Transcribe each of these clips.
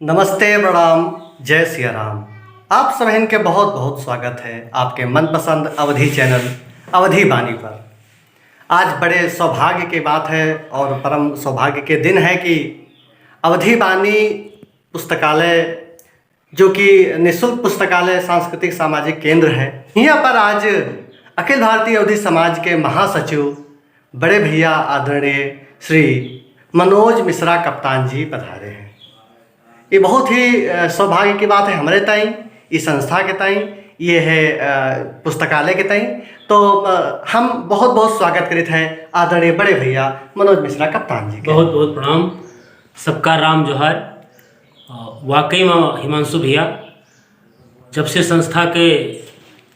नमस्ते, प्रणाम, जय सिया राम। आप सभी के बहुत बहुत स्वागत है आपके मनपसंद अवधि चैनल अवधि वाणी पर। आज बड़े सौभाग्य की बात है और परम सौभाग्य के दिन है कि अवधि वाणी पुस्तकालय, जो कि निःशुल्क पुस्तकालय सांस्कृतिक सामाजिक केंद्र है, यहाँ पर आज अखिल भारतीय अवधि समाज के महासचिव बड़े भैया आदरणीय श्री मनोज मिश्रा कप्तान जी पधारे हैं। ये बहुत ही सौभाग्य की बात है हमारे ताईं, इस संस्था के ताईं, ये है पुस्तकालय के ताईं। तो हम बहुत बहुत स्वागत करित हैं आदरणीय बड़े भैया मनोज मिश्रा कप्तान जी के। बहुत बहुत प्रणाम, सबका राम जोहार। वाकई में हिमांशु भैया, जब से संस्था के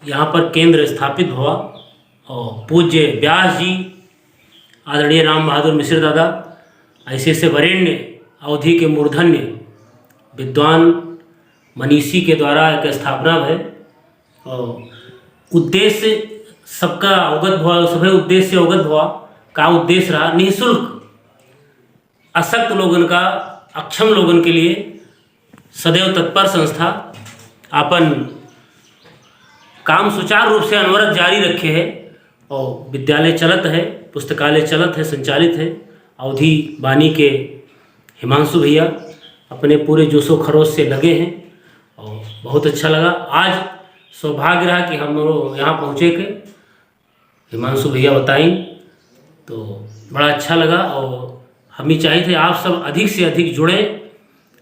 यहाँ पर केंद्र स्थापित हुआ और पूज्य व्यास जी, आदरणीय राम बहादुर मिश्र दादा, ऐसे वरेण्य अवधि के मूर्धन्य विद्वान मनीषी के द्वारा एक स्थापना है और उद्देश्य सबका अवगत हुआ, सभी उद्देश्य से अवगत हुआ। का उद्देश्य रहा निःशुल्क अशक्त लोगन का, अक्षम लोगन के लिए सदैव तत्पर संस्था अपन काम सुचारू रूप से अनवरत जारी रखे है और विद्यालय चलत है, पुस्तकालय चलत है, संचालित है। अवधि वाणी के हिमांशु भैया अपने पूरे जोशो खरोश से लगे हैं और बहुत अच्छा लगा। आज सौभाग्य रहा कि हम लोग यहाँ पहुँचे के हिमांशु भैया बताएं तो बड़ा अच्छा लगा और हम ही चाहिए थे आप सब अधिक से अधिक जुड़ें,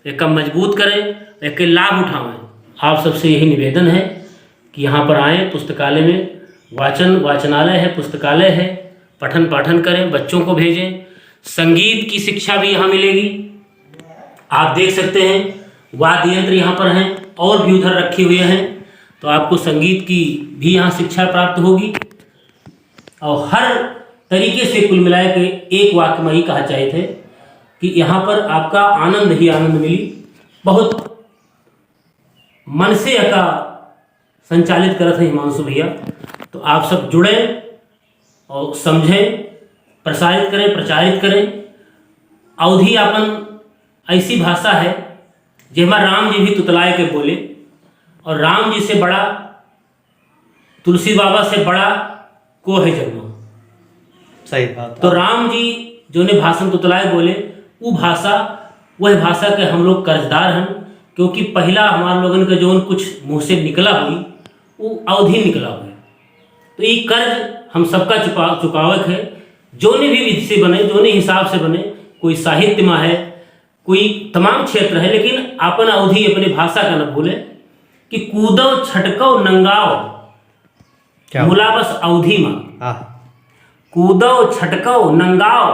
एक मजबूत करें, एक लाभ उठाएं। आप सबसे यही निवेदन है कि यहाँ पर आएँ, पुस्तकालय में वाचनालय है, पुस्तकालय है, पठन पाठन करें, बच्चों को भेजें। संगीत की शिक्षा भी यहाँ मिलेगी। आप देख सकते हैं वाद्य यंत्र यहाँ पर हैं और भी उधर रखे हुए हैं, तो आपको संगीत की भी यहाँ शिक्षा प्राप्त होगी। और हर तरीके से कुल मिलाए के एक वाक्य में ही कहा चाहे थे कि यहाँ पर आपका आनंद ही आनंद मिली। बहुत मन से का संचालित करते हैं हिमांशु भैया, तो आप सब जुड़ें और समझें, प्रसारित करें, प्रचारित करें। अवधि अपन ऐसी भाषा है जिसमें राम जी भी तुतलाए के बोले और राम जी से बड़ा, तुलसी बाबा से बड़ा को है जन्म। सही बात। तो राम जी जो ने भाषण तुतलाए बोले, वो भाषा, वह भाषा के हम लोग कर्जदार हैं, क्योंकि पहला हमारे लोगन का जो कुछ मुँह से निकला हुई वो अवधि निकला हुआ। तो ये कर्ज हम सबका चुकावक है, जो ने भी विधि से बने, जो ने हिसाब से बने। कोई साहित्य में है, कोई तमाम क्षेत्र है, लेकिन अपन अवधि अपनी भाषा का न भूले कि कूदो छटको नंगाओ मुला बस अवधि में। कूदो छटको नंगाओ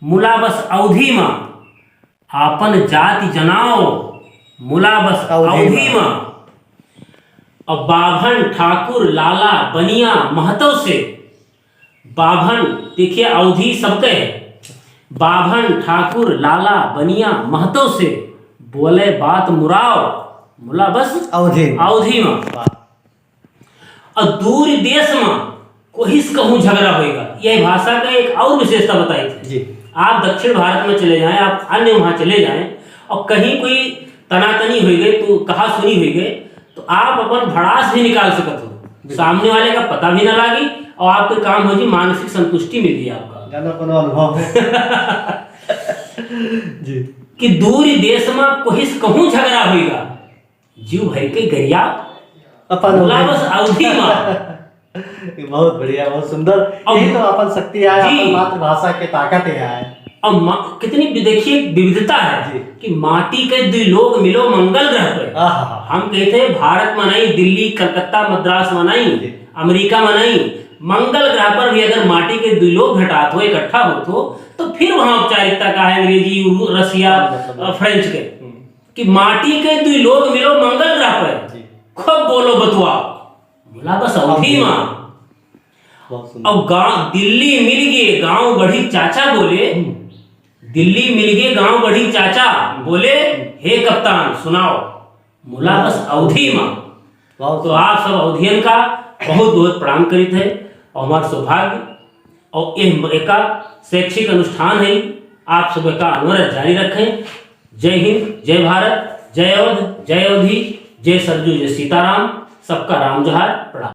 मुला बस अवधि में, आपन जाति जनाओ मुला बस अवधि में। और बाभन ठाकुर लाला बनिया महतो से, बाभन देखिए अवधि सबके है, बाभन ठाकुर लाला बनिया महतो से बोले बात मुराओ मुला बस अवधि में। और दूर देश में कोई कहूँ झगड़ा होएगा। यह भाषा का एक और विशेषता बताई थी। आप दक्षिण भारत में चले जाएं, आप अन्य वहाँ चले जाएं और कहीं कोई तनातनी हुई गई, तो कहा सुनी हुई गई, तो आप अपन भड़ास भी निकाल सकते हो, सामने वाले का पता भी ना लगी और आपके काम हो जी, मानसिक संतुष्टि मिली आपका अनुभव जी। कि दूरी देश में कोई कहूँ झगड़ा होगा, जीव भर के गरिया अपन बस अवधि में। बहुत बढ़िया, बहुत सुंदर। यही तो अपन शक्ति है, अपन मातृभाषा के ताकत है। और कितनी देखिए विविधता है कि माटी के दो लोग मिलो मंगल ग्रह पर। हम कहते हैं भारत में नहीं, दिल्ली, कलकत्ता, मद्रास में नहीं, अमेरिका में नहीं, मंगल ग्रह पर भी अगर माटी के दो लोग घटात हो, इकट्ठा हो तो फिर वहां औपचारिकता का है अंग्रेजी, रसिया, फ्रेंच के, कि माटी के दो लोग मिलो मंगल ग्रह पर, खूब बोलो बतुआ बोला बस अवधि में। और गांव दिल्ली मिल गए गांव बढ़ी चाचा बोले, दिल्ली मिल गए गांव बढ़ी चाचा बोले, हे कप्तान सुनाओ मुला बस अवधि में। तो आप सब अवधियन का बहुत बहुत प्रणाम करित है और हमारा सौभाग्य और एक शैक्षिक अनुष्ठान है, आप सब का अनवरत जारी रखें। जय हिंद, जय भारत, जय अवध, जय अवधी, जय सरजू, जय सीताराम। सबका राम जोहार, प्रणाम।